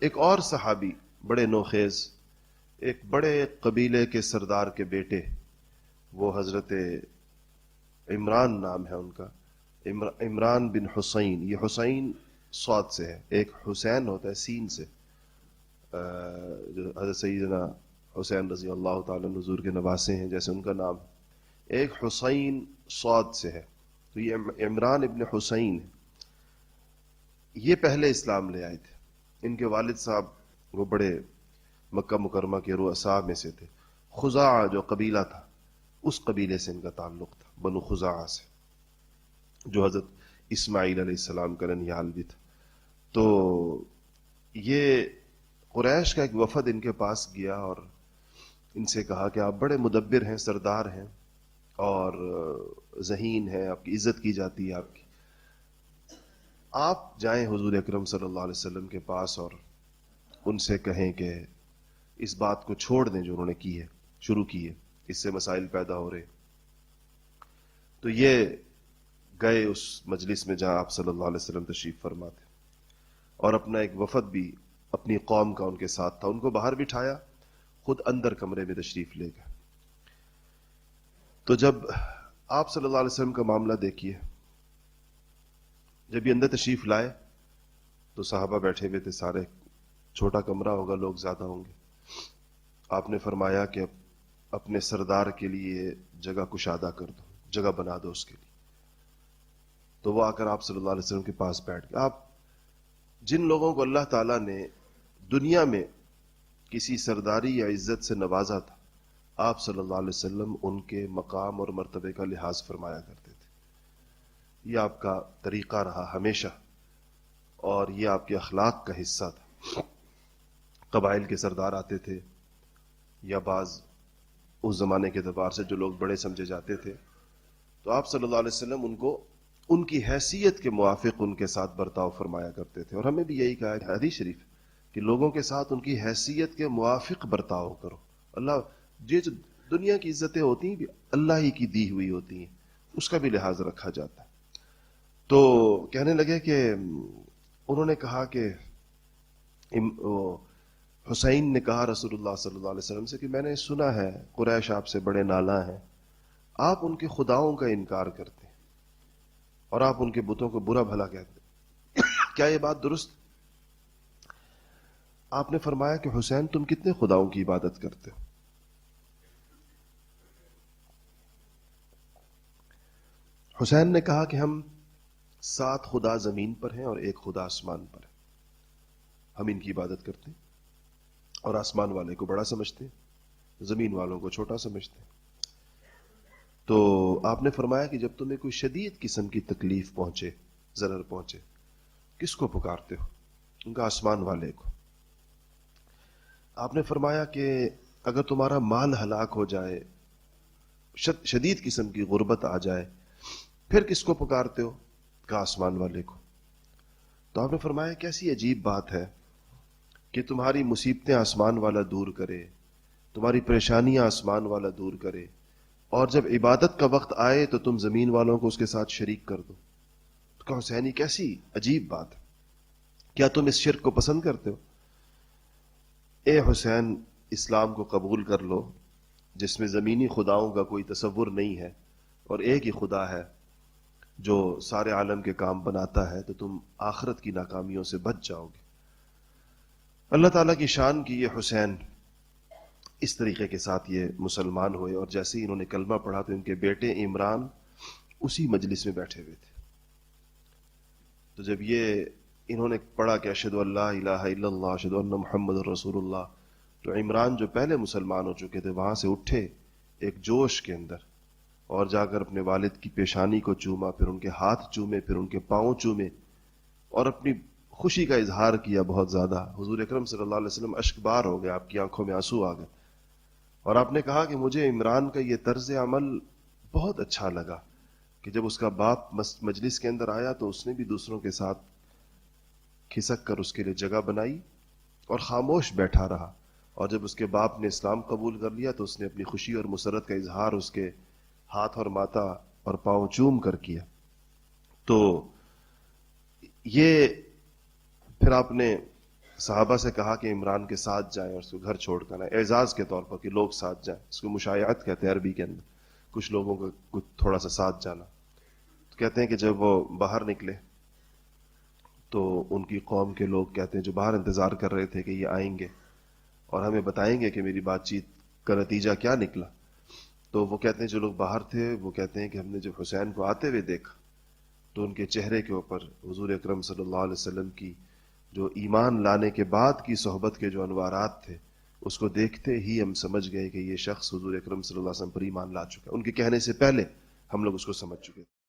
ایک اور صحابی بڑے نوخیز، ایک بڑے قبیلے کے سردار کے بیٹے، وہ حضرت عمران نام ہے ان کا، عمران بن حسین. یہ حسین صاد سے ہے، ایک حسین ہوتا ہے سین سے، جو حضرت سیدنا حسین رضی اللہ تعالیٰ عنہ حضور کے نواسے ہیں جیسے ان کا نام ہے. ایک حسین صاد سے ہے، تو یہ عمران ابن حسین ہے. یہ پہلے اسلام لے آئے تھے. ان کے والد صاحب وہ بڑے مکہ مکرمہ کے رؤساء میں سے تھے. خزاعہ جو قبیلہ تھا، اس قبیلے سے ان کا تعلق تھا، بنو خزاعہ سے، جو حضرت اسماعیل علیہ السلام کا ننیال بھی تھا. تو یہ قریش کا ایک وفد ان کے پاس گیا اور ان سے کہا کہ آپ بڑے مدبر ہیں، سردار ہیں اور ذہین ہیں، آپ کی عزت کی جاتی ہے آپ کی. آپ جائیں حضور اکرم صلی اللہ علیہ وسلم کے پاس اور ان سے کہیں کہ اس بات کو چھوڑ دیں جو انہوں نے کی ہے، شروع کی ہے، اس سے مسائل پیدا ہو رہے. تو یہ گئے اس مجلس میں جہاں آپ صلی اللہ علیہ وسلم تشریف فرما تھے، اور اپنا ایک وفد بھی اپنی قوم کا ان کے ساتھ تھا. ان کو باہر بٹھایا، خود اندر کمرے میں تشریف لے گئے. تو جب آپ صلی اللہ علیہ وسلم کا معاملہ دیکھیے، جب یہ اندر تشریف لائے تو صحابہ بیٹھے ہوئے تھے سارے، چھوٹا کمرہ ہوگا، لوگ زیادہ ہوں گے. آپ نے فرمایا کہ اپنے سردار کے لیے جگہ کشادہ کر دو، جگہ بنا دو اس کے لیے. تو وہ آ کر آپ صلی اللہ علیہ وسلم کے پاس بیٹھ گئے. آپ جن لوگوں کو اللہ تعالیٰ نے دنیا میں کسی سرداری یا عزت سے نوازا تھا، آپ صلی اللہ علیہ وسلم ان کے مقام اور مرتبے کا لحاظ فرمایا کرتے تھے. یہ آپ کا طریقہ رہا ہمیشہ، اور یہ آپ کے اخلاق کا حصہ تھا. قبائل کے سردار آتے تھے یا بعض اس زمانے کے اعتبار سے جو لوگ بڑے سمجھے جاتے تھے، تو آپ صلی اللہ علیہ وسلم ان کو ان کی حیثیت کے موافق ان کے ساتھ برتاؤ فرمایا کرتے تھے. اور ہمیں بھی یہی کہا ہے حدیث شریف کہ لوگوں کے ساتھ ان کی حیثیت کے موافق برتاؤ کرو. اللہ یہ جو دنیا کی عزتیں ہوتی ہیں بھی اللہ ہی کی دی ہوئی ہوتی ہیں، اس کا بھی لحاظ رکھا جاتا ہے. تو کہنے لگے کہ انہوں نے کہا کہ حسین نے کہا رسول اللہ صلی اللہ علیہ وسلم سے کہ میں نے سنا ہے قریش آپ سے بڑے نالاں ہیں، آپ ان کے خداؤں کا انکار کرتے ہیں اور آپ ان کے بتوں کو برا بھلا کہتے ہیں، کیا یہ بات درست؟ آپ نے فرمایا کہ حسین تم کتنے خداؤں کی عبادت کرتے ہو؟ حسین نے کہا کہ ہم 7 خدا زمین پر ہیں اور 1 خدا آسمان پر ہے. ہم ان کی عبادت کرتے ہیں اور آسمان والے کو بڑا سمجھتے ہیں، زمین والوں کو چھوٹا سمجھتے ہیں. تو آپ نے فرمایا کہ جب تمہیں کوئی شدید قسم کی تکلیف پہنچے، ضرر پہنچے، کس کو پکارتے ہو؟ ان کا آسمان والے کو. آپ نے فرمایا کہ اگر تمہارا مال ہلاک ہو جائے، شدید قسم کی غربت آ جائے، پھر کس کو پکارتے ہو؟ کہا آسمان والے کو. تو آپ نے فرمایا کیسی عجیب بات ہے کہ تمہاری مصیبتیں آسمان والا دور کرے، تمہاری پریشانیاں آسمان والا دور کرے، اور جب عبادت کا وقت آئے تو تم زمین والوں کو اس کے ساتھ شریک کر دو. تو کہا حسینی کیسی عجیب بات ہے، کیا تم اس شرک کو پسند کرتے ہو؟ اے حسین، اسلام کو قبول کر لو جس میں زمینی خداؤں کا کوئی تصور نہیں ہے اور ایک ہی خدا ہے جو سارے عالم کے کام بناتا ہے، تو تم آخرت کی ناکامیوں سے بچ جاؤ گے. اللہ تعالیٰ کی شان کی یہ حسین اس طریقے کے ساتھ یہ مسلمان ہوئے، اور جیسے ہی انہوں نے کلمہ پڑھا تو ان کے بیٹے عمران اسی مجلس میں بیٹھے ہوئے تھے. تو جب یہ انہوں نے پڑھا کہ اشہد ان لا الہ الا اللہ اشہد ان محمد رسول اللہ، تو عمران جو پہلے مسلمان ہو چکے تھے وہاں سے اٹھے ایک جوش کے اندر، اور جا کر اپنے والد کی پیشانی کو چوما، پھر ان کے ہاتھ چومے، پھر ان کے پاؤں چومے، اور اپنی خوشی کا اظہار کیا بہت زیادہ. حضور اکرم صلی اللہ علیہ وسلم اشک بار ہو گئے، آپ کی آنکھوں میں آنسو آ گئے. اور آپ نے کہا کہ مجھے عمران کا یہ طرز عمل بہت اچھا لگا کہ جب اس کا باپ مجلس کے اندر آیا تو اس نے بھی دوسروں کے ساتھ کھسک کر اس کے لیے جگہ بنائی اور خاموش بیٹھا رہا، اور جب اس کے باپ نے اسلام قبول کر لیا تو اس نے اپنی خوشی اور مسرت کا اظہار اس کے ہاتھ اور ماتھا اور پاؤں چوم کر کیا. تو یہ پھر آپ نے صحابہ سے کہا کہ عمران کے ساتھ جائیں اور اس کو گھر چھوڑ کر آئیں، اعزاز کے طور پر کہ لوگ ساتھ جائیں. اس کو مشایعت کہتے ہیں عربی کے اندر، کچھ لوگوں کو کچھ تھوڑا سا ساتھ جانا. تو کہتے ہیں کہ جب وہ باہر نکلے تو ان کی قوم کے لوگ کہتے ہیں جو باہر انتظار کر رہے تھے کہ یہ آئیں گے اور ہمیں بتائیں گے کہ میری بات چیت کا نتیجہ کیا نکلا. تو وہ کہتے ہیں جو لوگ باہر تھے وہ کہتے ہیں کہ ہم نے جب حسین کو آتے ہوئے دیکھا تو ان کے چہرے کے اوپر حضور اکرم صلی اللہ علیہ وسلم کی جو ایمان لانے کے بعد کی صحبت کے جو انوارات تھے اس کو دیکھتے ہی ہم سمجھ گئے کہ یہ شخص حضور اکرم صلی اللہ علیہ وسلم پر ایمان لا چکا ہے. ان کے کہنے سے پہلے ہم لوگ اس کو سمجھ چکے تھے.